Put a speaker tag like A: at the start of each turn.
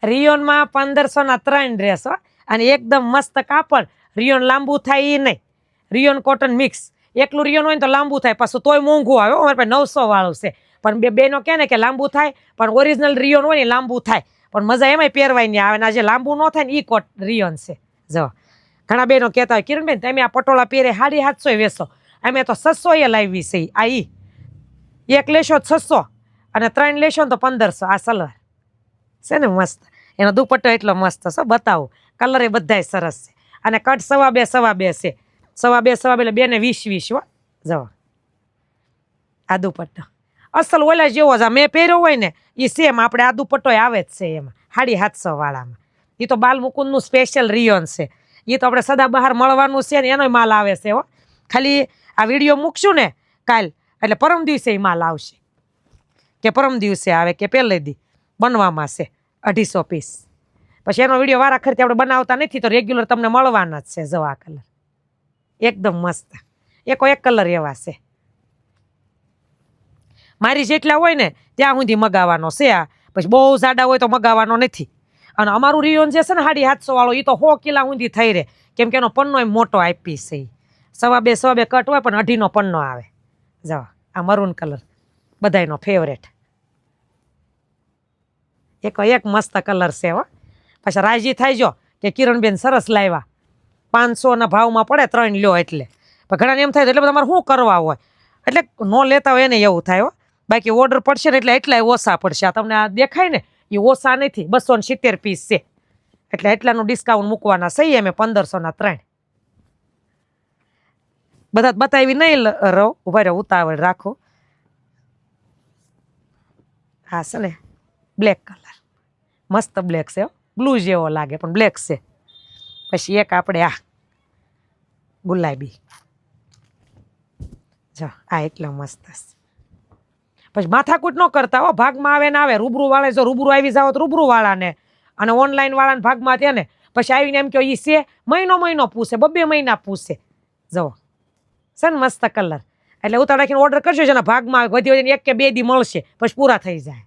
A: રિયોનમાં 1500 3 dress હો, અને એકદમ મસ્ત કાપડ. રિયોન લાંબુ થાય એ નહીં, રિયોન કોટન મિક્સ. એકલું રિયોન હોય ને તો લાંબુ થાય, પાછું તોય મોંઘું આવે. અમારે પાસે 900 વાળું છે, પણ બેનો કહે ને કે લાંબુ થાય, પણ ઓરિજિનલ રિયોન હોય ને લાંબુ થાય, પણ મજા એમાંય પહેરવાય નહીં આવે. ને જે લાંબુ ન થાય ને એ રિયોન છે. જો ઘણા બહેનો કહેતા હોય, કિરણબેન તમે આ પટોળા પહેરે 750 વેચો, અમે તો 600 એ લાવી છે. આ એક લેશો 600 અને 3 લેશો ને તો 1500. આ સલવાર છે ને મસ્ત, એનો દુપટ્ટો એટલો મસ્ત છે, બતાવું. કલર એ બધાય સરસ છે, અને કટ 2.5 છે. 2.5 એટલે 2 ને 20 હો. જવો આ દુપટ્ટો અસલ ઓલા જેવો જ મેં પહેર્યો હોય ને એ સેમ આપણે આ દુપટ્ટો આવે જ છે એમાં 750 વાળામાં. એ તો બાલ મુકુંદનું સ્પેશિયલ રિયોન છે. એ તો આપણે સદા બહાર મળવાનું છે ને એનો માલ આવે છે હો. ખાલી આ વિડીયો મૂકશું ને કાલ, એટલે પરમ દિવસે માલ આવશે, કે પરમ દિવસે આવે કે પહેલે દી બનવામાં છે. 250 પીસ. પછી એનો વિડીયો વારા ખરતી આપણે બનાવતા નથી, તો રેગ્યુલર તમને મળવાના જ છે. જો આ કલર એકદમ મસ્ત, એક કલર એવા છે. મારી જેટલા હોય ને ત્યાં સુધી મગાવવાનો છે આ, પછી બહુ જાડા હોય તો મગાવવાનો નથી. અને અમારું રિયોન જે છે ને 750 વાળો એ તો 100 કિલા સુધી થઈ રહે, કેમ કે એનો પન્નો એમ મોટો આપી છે. 2.5 કટ હોય પણ 2.5 નો પન્નો આવે. જો આ મરૂન કલર બધાયનો ફેવરેટ, એક મસ્ત કલર છે હો. પછી રાજી થાય જો કે કિરણબેન સરસ લાવ્યા, 500 ના ભાવમાં પડે 3 લ્યો એટલે. પણ ઘણાને એમ થાય એટલે તમારે શું કરવા હોય, એટલે ન લેતા હોય એને એવું થાય હો. બાકી ઓર્ડર પડશે ને એટલે એટલાય ઓછા પડશે. આ તમને આ દેખાય ને એ ઓછા નથી, 270 પીસ છે, એટલે એટલાનું ડિસ્કાઉન્ટ મૂકવાના સહી. અમે 1500 ના 3 બધા બતાવી નહીં રહો, ઉભા રહો, ઉતાવળ રાખો. હા છે ને બ્લેક કલર, મસ્ત બ્લેક છે, બ્લુ જેવો લાગે પણ બ્લેક છે. પછી એક આપણે આ ગુલાબી, જો આ એટલો મસ્ત છે. પછી માથાકૂટ ન કરતા હો, ભાગમાં આવે ને આવે. રૂબરૂ વાળા જો રૂબરૂ આવી જાવ તો રૂબરૂ વાળાને, અને ઓનલાઈન વાળાને ભાગમાં થયા ને પછી આવીને એમ કહો એ છે, મહિનો પૂછે, 2 મહિના પૂછે. જુઓ છે ને મસ્ત કલર. એટલે ઉતાર રાખીને ઓર્ડર કરજો, જેના ભાગમાં વધી 1 કે 2 દી મળશે, પછી પૂરા થઈ જાય.